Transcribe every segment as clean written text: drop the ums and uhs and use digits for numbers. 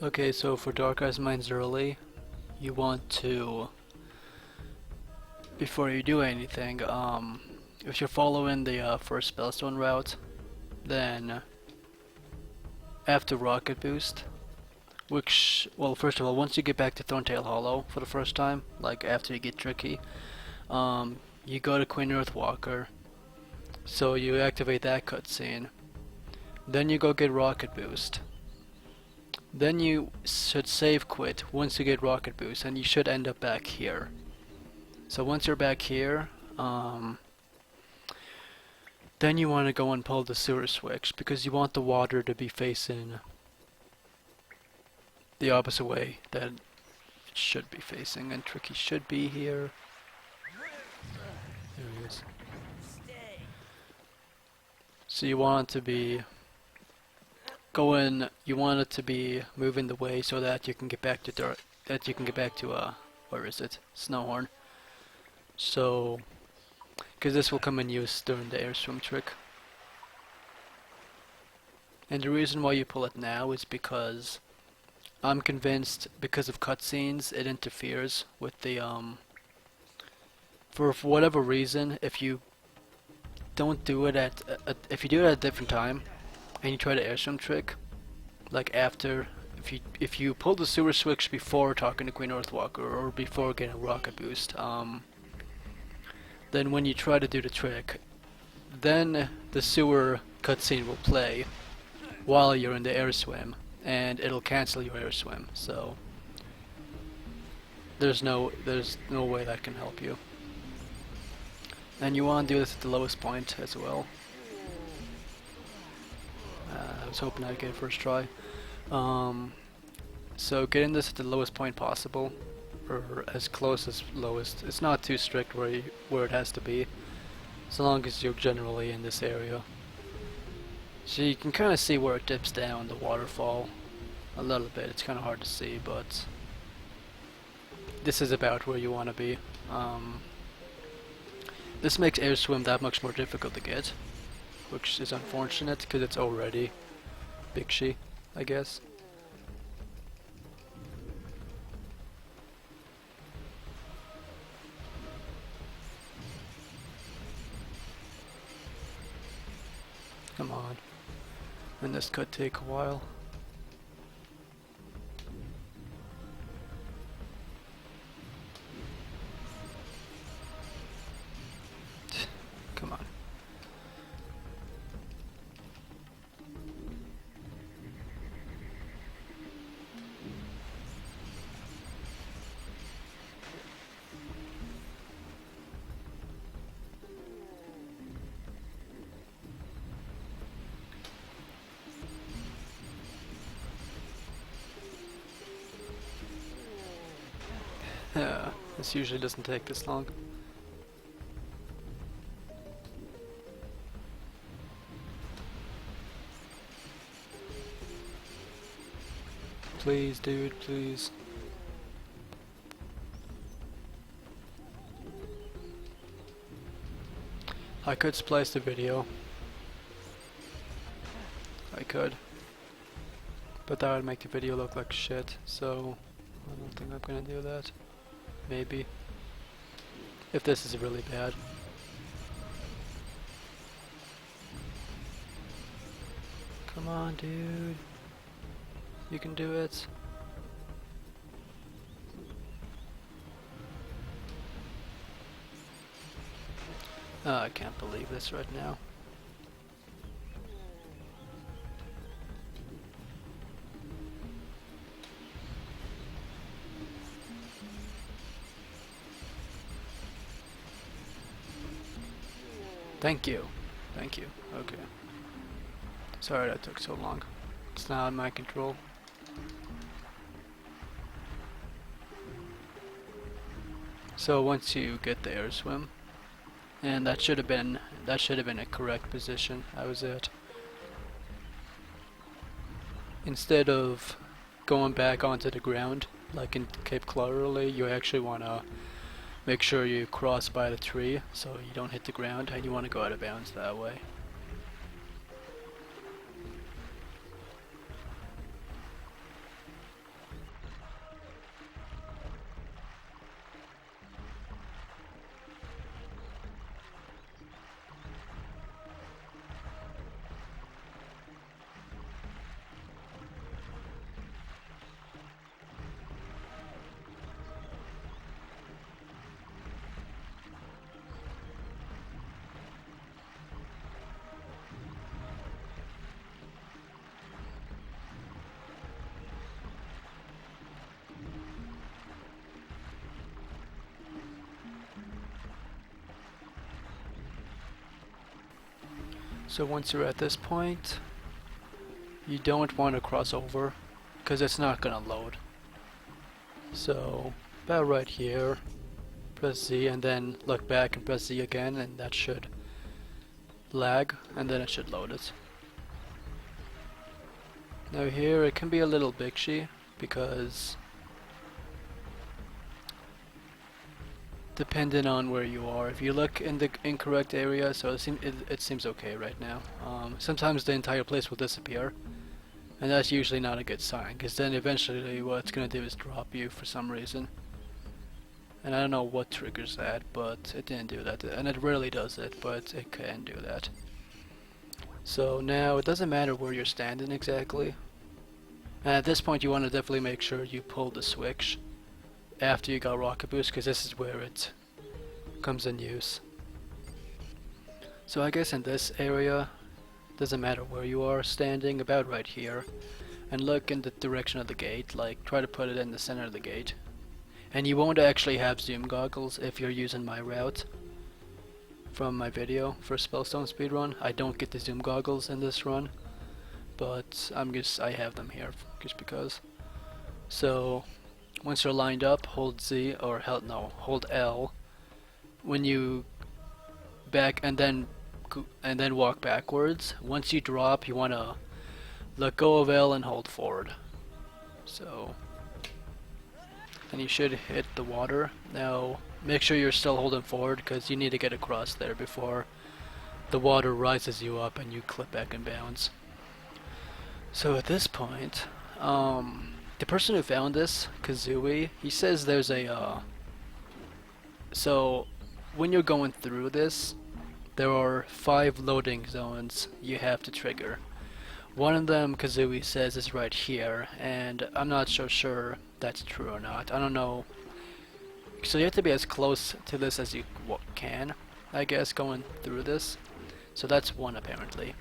Okay, so for Dark Eyes Mines early, you want to, before you do anything, if you're following the first Spellstone route, then after Rocket Boost, which, well, first of all, once you get back to Thorntail Hollow for the first time, like after you get tricky, you go to Queen Earthwalker, so you activate that cutscene. Then you go get Rocket Boost. Then you should save quit once you get Rocket Boost, and you should end up back here. So once you're back here, then you want to go and pull the sewer switch, because you want the water to be facing the opposite way that it should be facing, and Tricky should be here. There he is. So you want it to be you want it to be moving the way so that you can get back to where is it? Snowhorn. So, because this will come in use during the air swim trick. And the reason why you pull it now is because I'm convinced, because of cutscenes, it interferes with the for whatever reason, if you don't do it if you do it at a different time and you try the air swim trick, like after, if you pull the sewer switch before talking to Queen Earthwalker or before getting a rocket boost, then when you try to do the trick, then the sewer cutscene will play while you're in the air swim, and it'll cancel your air swim. So there's no way that can help you. And you want to do this at the lowest point as well. I was hoping I'd get it first try. So getting this at the lowest point possible, or as close as lowest. It's not too strict where it has to be, so long as you're generally in this area. So you can kind of see where it dips down the waterfall a little bit. It's kind of hard to see, but this is about where you want to be. This makes air swim that much more difficult to get, which is unfortunate because it's already Big I guess. Come on. And this could take a while. Come on. Yeah, this usually doesn't take this long. Please, dude, please. I could splice the video. I could. But that would make the video look like shit, so I don't think I'm gonna do that. Maybe. If this is really bad. Come on, dude. You can do it. Oh, I can't believe this right now. Thank you. Thank you. Okay. Sorry that took so long. It's not in my control. So once you get the air swim, and that should have been a correct position. I was at. Instead of going back onto the ground like in Cape Clorley, you actually want to make sure you cross by the tree so you don't hit the ground, and you want to go out of bounds that way. So once you're at this point, you don't want to cross over because it's not gonna load. So about right here, press Z and then look back and press Z again, and that should lag, and then it should load it. Now here it can be a little bitchy because depending on where you are, if you look in the incorrect area, so it seems okay right now. Sometimes the entire place will disappear, and that's usually not a good sign, because then eventually what it's going to do is drop you for some reason. And I don't know what triggers that, but it didn't do that, and it rarely does it, but it can do that. So now it doesn't matter where you're standing exactly. And at this point you want to definitely make sure you pull the switch after you got rocket boost, because this is where it comes in use. So I guess in this area, doesn't matter where you are standing, about right here, and look in the direction of the gate, like try to put it in the center of the gate. And you won't actually have zoom goggles if you're using my route from my video for Spellstone speedrun. I don't get the zoom goggles in this run, but I have them here just because. So once you're lined up, hold Z or hold L when you back and then walk backwards. Once you drop, you want to let go of L and hold forward. So, and you should hit the water. Now make sure you're still holding forward because you need to get across there before the water rises you up and you clip back and bounce. So at this point, the person who found this, Kazooie, he says there's a so when you're going through this, there are 5 loading zones you have to trigger. One of them, Kazooie says, is right here, and I'm not so sure that's true or not. I don't know. So you have to be as close to this as you can, I guess, going through this. So that's one apparently.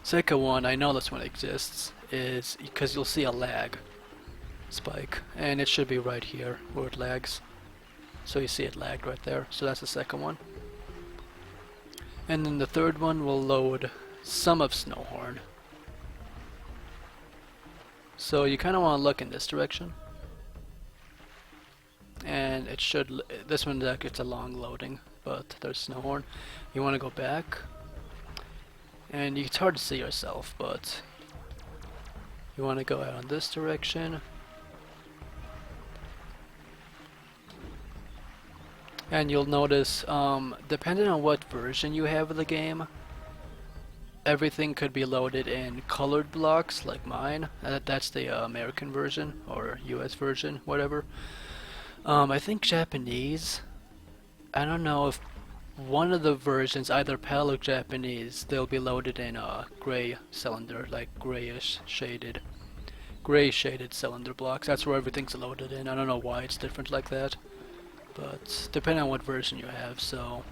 Second one, I know this one exists, is because you'll see a lag spike, and it should be right here where it lags. So you see it lagged right there, so that's the second one. And then the third one will load some of Snowhorn. So you kind of want to look in this direction. And it should, this one gets a long loading, but there's Snowhorn. You want to go back. And it's hard to see yourself, but you want to go out in this direction. And you'll notice, depending on what version you have of the game, everything could be loaded in colored blocks like mine. That's the American version or US version, whatever. I think Japanese, I don't know if one of the versions, either PAL or Japanese, they'll be loaded in a gray cylinder, like gray shaded cylinder blocks. That's where everything's loaded in. I don't know why it's different like that, but depending on what version you have. So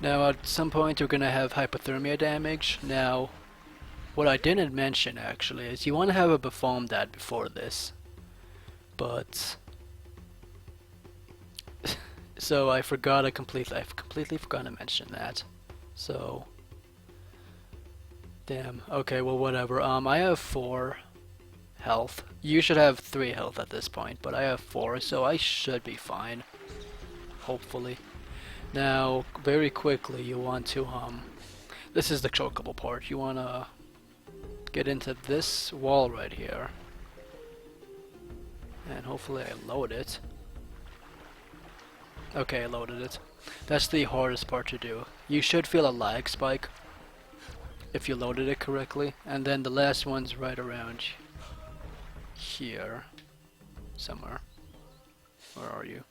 now at some point you're gonna have hypothermia damage. Now what I didn't mention actually is you want to have a Befalm Dad before this, but so I completely forgot to mention that. So damn. Okay, well whatever. I have 4 health. You should have 3 health at this point, but I have 4, so I should be fine. Hopefully. Now, very quickly, you want to this is the chokeable part. You want to get into this wall right here, and hopefully I load it. Okay, I loaded it. That's the hardest part to do. You should feel a lag spike if you loaded it correctly, and then the last one's right around here somewhere. Where are you?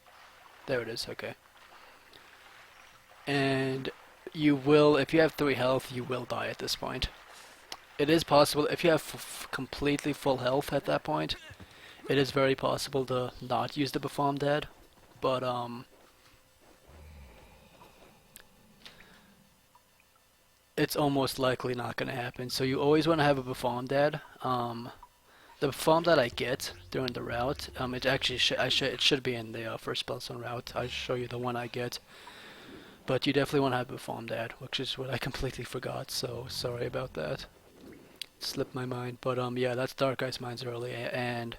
There it is. Okay. And you will, if you have 3 health, you will die at this point. It is possible, if you have completely full health at that point, it is very possible to not use the Befalm Dad, but it's almost likely not going to happen. So you always want to have a Befalm Dad. The the foam that I get during the route, it actually it should be in the first Spellstone route. I'll show you the one I get. But you definitely want to have a foam that, which is what I completely forgot, so sorry about that. Slipped my mind. But yeah, that's Dark Ice Mines early, and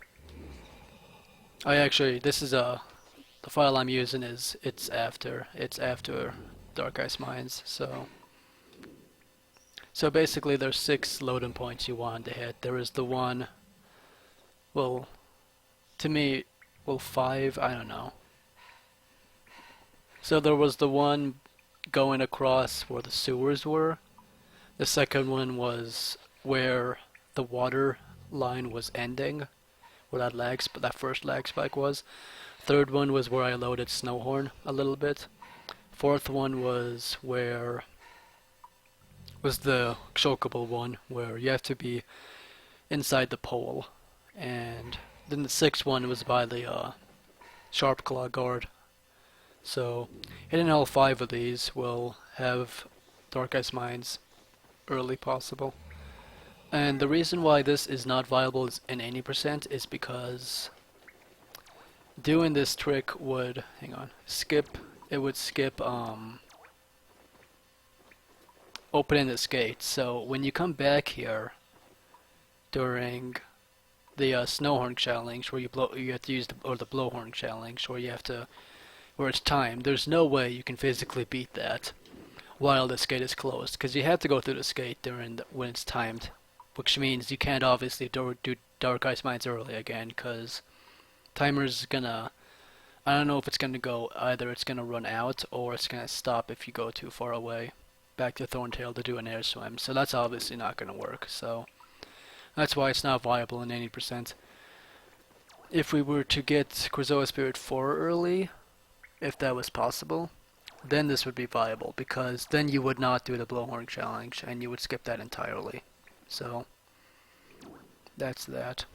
I actually, this is the file I'm using is it's after Dark Ice Mines, so basically there's 6 loading points you want to hit. There is the one, well, to me, well, 5, I don't know. So there was the one going across where the sewers were. The second one was where the water line was ending, where that first lag spike was. Third one was where I loaded Snowhorn a little bit. Fourth one was the chokeable one, where you have to be inside the pole. And then the sixth one was by the Sharp Claw Guard. So hitting all 5 of these will have Dark Ice Mines early possible. And the reason why this is not viable in any percent is because doing this trick would, skip opening this gate. So when you come back here during the Snowhorn challenge, where you have to use the Blowhorn challenge, where it's timed, there's no way you can physically beat that while this gate is closed, because you have to go through this gate when it's timed, which means you can't obviously do Dark Ice Mines early again, because timer's gonna, I don't know if it's gonna go, either it's gonna run out or it's gonna stop if you go too far away back to Thorntail to do an air swim. So that's obviously not gonna work. So that's why it's not viable in any percent. If we were to get Kazooie Spirit 4 early, if that was possible, then this would be viable, because then you would not do the Blowhorn challenge and you would skip that entirely. So that's that.